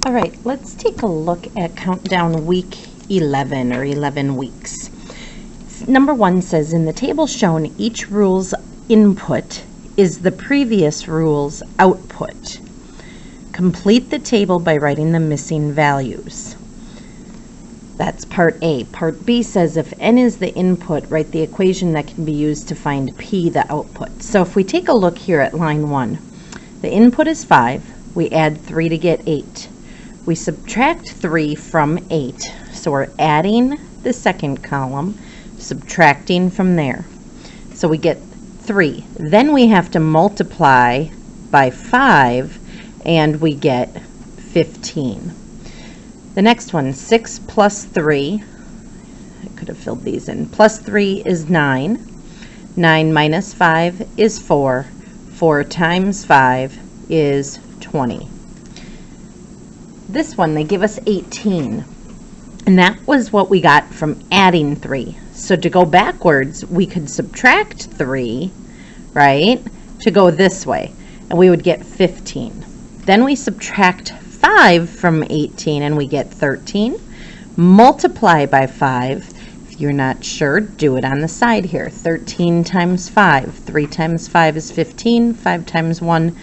All right, let's take a look at countdown week 11 or 11 weeks. Number 1 says, in the table shown, each rule's input is the previous rule's output. Complete the table by writing the missing values. That's part A. Part B says, if n is the input, write the equation that can be used to find p, the output. So if we take a look here at line 1, the input is 5. We add 3 to get 8. We subtract 3 from 8, so we're adding the second column, subtracting from there. So we get 3. Then we have to multiply by 5, and we get 15. The next one, 6 plus 3, I could have filled these in, plus 3 is 9. 9 minus 5 is 4. 4 times 5 is 20. This one, they give us 18, and that was what we got from adding 3. So to go backwards, we could subtract 3, right, to go this way, and we would get 15. Then we subtract 5 from 18, and we get 13. Multiply by 5. If you're not sure, do it on the side here. 13 times 5. 3 times 5 is 15. 5 times 1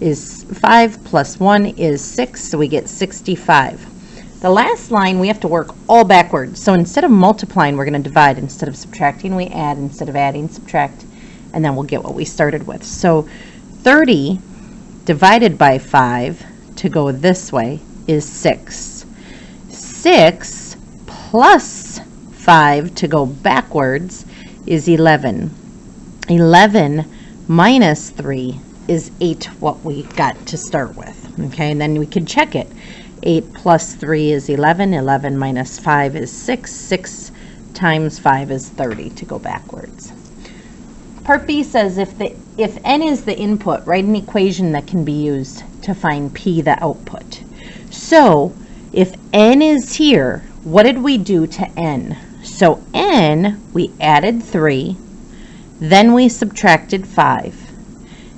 is 5 plus 1 is 6, so we get 65. The last line we have to work all backwards. So instead of multiplying, we're going to divide. Instead of subtracting, we add. Instead of adding, subtract, and then we'll get what we started with. So 30 divided by 5 to go this way is 6. 6 plus 5 to go backwards is 11. 11 minus 3 is 8, what we got to start with. Okay, and then we could check it. 8 plus 3 is 11. 11 minus 5 is 6. 6 times 5 is 30 to go backwards. Part B says, if n is the input, write an equation that can be used to find p, the output. So if n is here, what did we do to n? So n, we added 3, then we subtracted 5.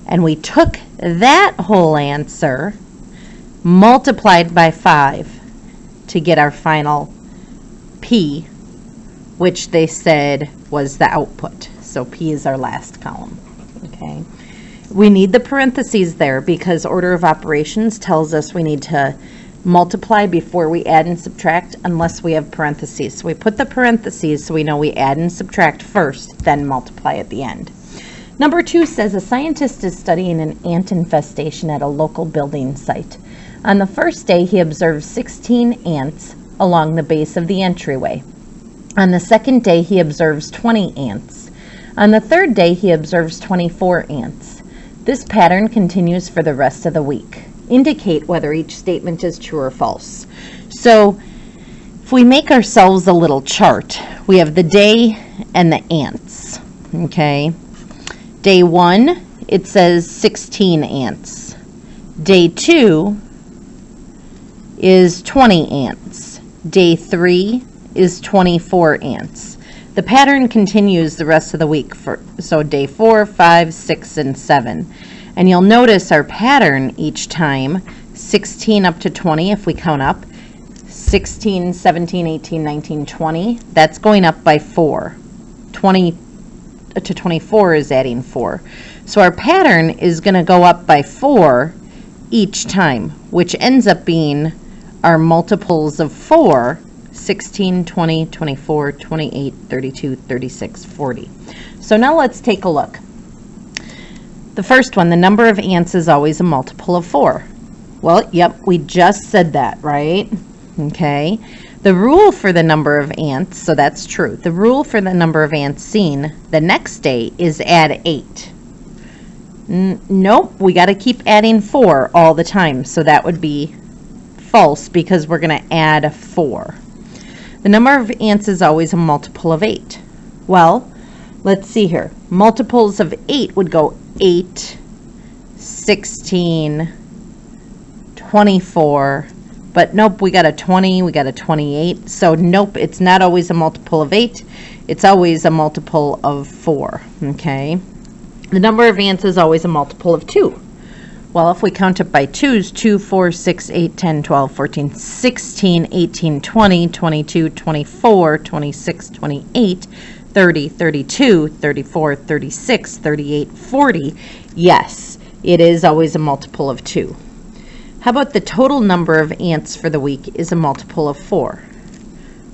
And we took that whole answer, multiplied by 5 to get our final p, which they said was the output. So p is our last column. Okay. We need the parentheses there because order of operations tells us we need to multiply before we add and subtract unless we have parentheses. So we put the parentheses so we know we add and subtract first, then multiply at the end. Number 2 says, a scientist is studying an ant infestation at a local building site. On the first day, he observed 16 ants along the base of the entryway. On the second day, he observes 20 ants. On the third day, he observes 24 ants. This pattern continues for the rest of the week. Indicate whether each statement is true or false. So if we make ourselves a little chart, we have the day and the ants. Okay. Day 1, it says 16 ants. Day 2 is 20 ants. Day 3 is 24 ants. The pattern continues the rest of the week, so day 4, 5, 6, and 7. And you'll notice our pattern each time, 16 up to 20 if we count up, 16, 17, 18, 19, 20, that's going up by 4. 20 to 24 is adding 4. So our pattern is going to go up by 4 each time, which ends up being our multiples of 4, 16, 20, 24, 28, 32, 36, 40. So now let's take a look. The first one, the number of ants is always a multiple of 4. Well, yep, we just said that, right? Okay. The rule for the number of ants, so that's true. The rule for the number of ants seen the next day is add 8. Nope, we got to keep adding 4 all the time, so that would be false because we're going to add 4. The number of ants is always a multiple of 8. Well, let's see here. Multiples of 8 would go 8, 16, 24, but nope, we got a 20, we got a 28. So nope, it's not always a multiple of 8. It's always a multiple of 4, okay? The number of ants is always a multiple of 2. Well, if we count it by twos, 2, 4, 6, 8, 10, 12, 14, 16, 18, 20, 22, 24, 26, 28, 30, 32, 34, 36, 38, 40. Yes, it is always a multiple of 2. How about the total number of ants for the week is a multiple of 4?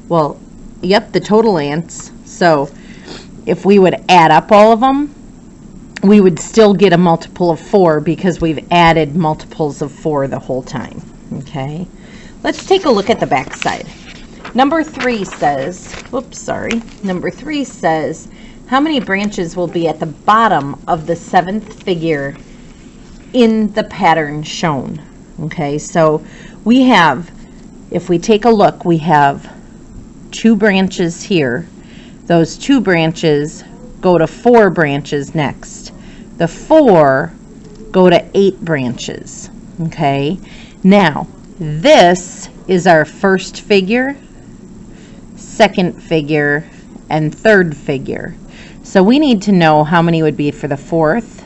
Well, yep, the total ants. So if we would add up all of them, we would still get a multiple of 4 because we've added multiples of 4 the whole time. Okay, let's take a look at the back side. Number 3 says, number 3 says, how many branches will be at the bottom of the 7th figure in the pattern shown? Okay, so we have, if we take a look, we have 2 branches here. Those 2 branches go to 4 branches next. The 4 go to 8 branches. Okay, now this is our first figure, second figure, and third figure. So we need to know how many would be for the 4th,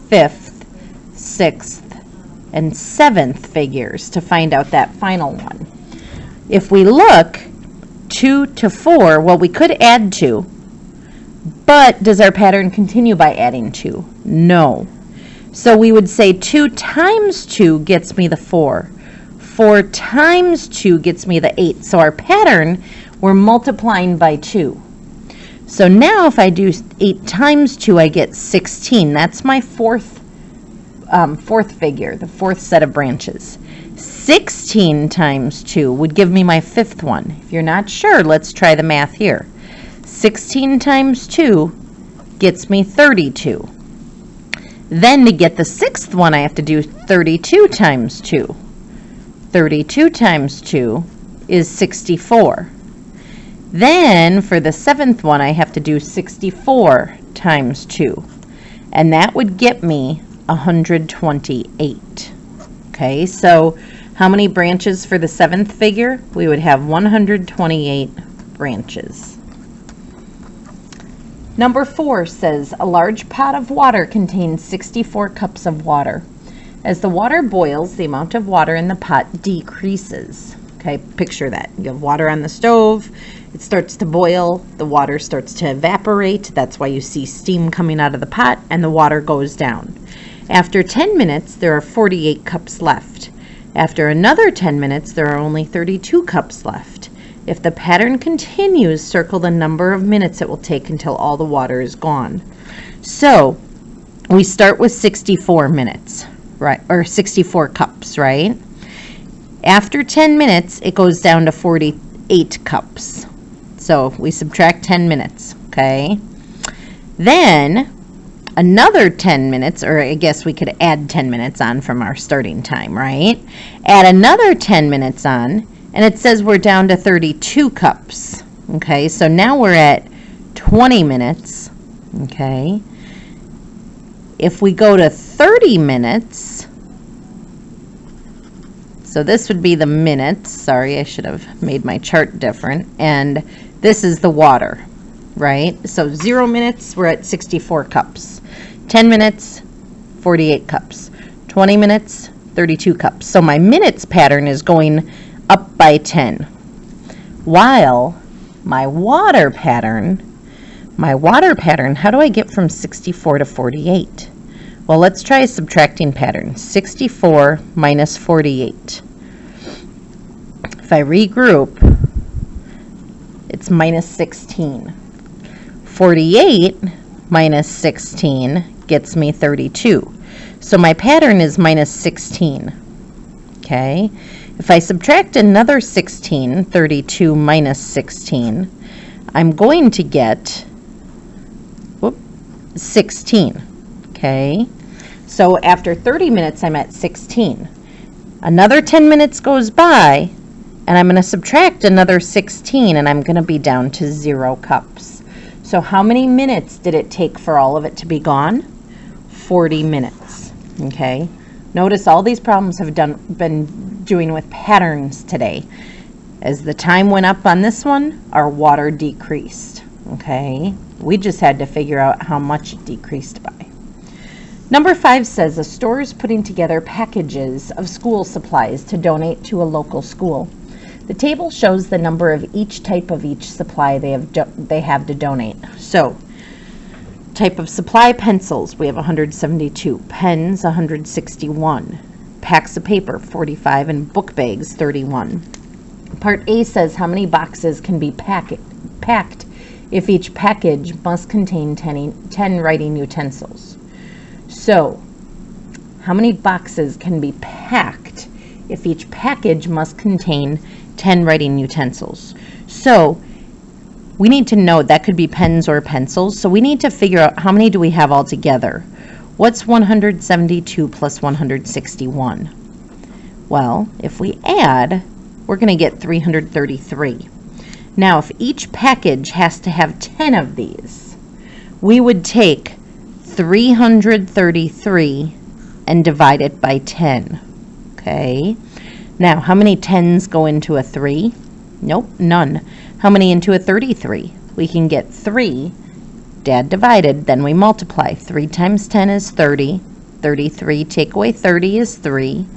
5th, 6th, and 7th figures to find out that final one. If we look 2 to 4, well, we could add 2, but does our pattern continue by adding 2? No. So we would say 2 times 2 gets me the 4. 4 times 2 gets me the 8. So our pattern, we're multiplying by 2. So now if I do 8 times 2, I get 16. That's my fourth figure, the 4th set of branches. 16 times 2 would give me my 5th one. If you're not sure, let's try the math here. 16 times 2 gets me 32. Then to get the 6th one, I have to do 32 times 2. 32 times 2 is 64. Then for the 7th one, I have to do 64 times 2. And that would get me 128. Okay, so how many branches for the 7th figure? We would have 128 branches. Number 4 says, a large pot of water contains 64 cups of water. As the water boils, the amount of water in the pot decreases. Okay, picture that. You have water on the stove, it starts to boil, the water starts to evaporate. That's why you see steam coming out of the pot, and the water goes down. After 10 minutes, there are 48 cups left. After another 10 minutes, there are only 32 cups left. If the pattern continues, circle the number of minutes it will take until all the water is gone. So we start with 64 minutes, right? Or 64 cups, right? After 10 minutes, it goes down to 48 cups. So we subtract 10 minutes, okay? Then another 10 minutes, or I guess we could add 10 minutes on from our starting time, right? Add another 10 minutes on, and it says we're down to 32 cups. Okay, so now we're at 20 minutes. Okay, if we go to 30 minutes, so this would be the minutes. Sorry, I should have made my chart different. And this is the water, right? So 0 minutes, we're at 64 cups. 10 minutes, 48 cups. 20 minutes, 32 cups. So my minutes pattern is going up by 10, while my water pattern, how do I get from 64 to 48? Well, let's try a subtracting pattern. 64 minus 48. If I regroup, it's minus 16. 48 minus 16 gets me 32. So my pattern is minus 16. Okay? If I subtract another 16, 32 minus 16, I'm going to get 16. Okay? So after 30 minutes, I'm at 16. Another 10 minutes goes by, and I'm going to subtract another 16, and I'm going to be down to 0 cups. So how many minutes did it take for all of it to be gone? 40 minutes. Okay? Notice all these problems have been doing with patterns today. As the time went up on this one, our water decreased. Okay? We just had to figure out how much it decreased by. Number 5 says a store is putting together packages of school supplies to donate to a local school. The table shows the number of each type of each supply they have to donate. So, type of supply, pencils, we have 172. Pens, 161. Packs of paper, 45. And book bags, 31. Part A says how many boxes can be packed if each package must contain 10 writing utensils. So, how many boxes can be packed if each package must contain 10 writing utensils? So, we need to know that could be pens or pencils. So we need to figure out how many do we have all together. What's 172 plus 161? Well, if we add, we're going to get 333. Now, if each package has to have 10 of these, we would take 333 and divide it by 10. Okay. Now, how many 10s go into a 3? Nope, none. How many into a 33? We can get 3. Dad divided, then we multiply. 3 times 10 is 30. 33, take away 30 is 3.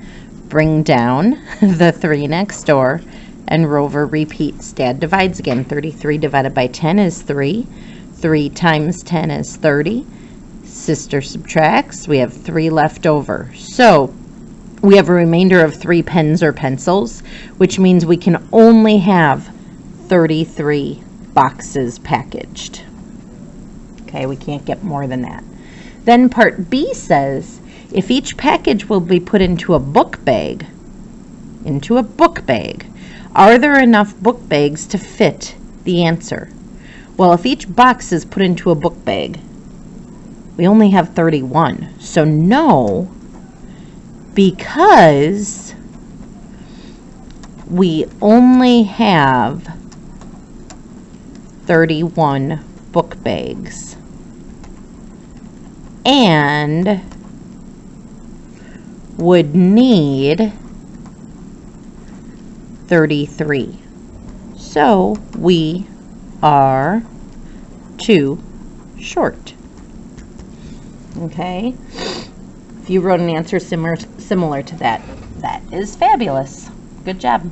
Bring down the 3 next door, and Rover repeats. Dad divides again. 33 divided by 10 is 3. 3 times 10 is 30. Sister subtracts. We have 3 left over. So, we have a remainder of 3 pens or pencils, which means we can only have 33 boxes packaged. Okay, we can't get more than that. Then part B says, if each package will be put into a book bag, are there enough book bags to fit the answer? Well, if each box is put into a book bag, we only have 31. So no, because we only have 31 book bags and would need 33. So we are too short. Okay? If you wrote an answer similar to that, that is fabulous. Good job.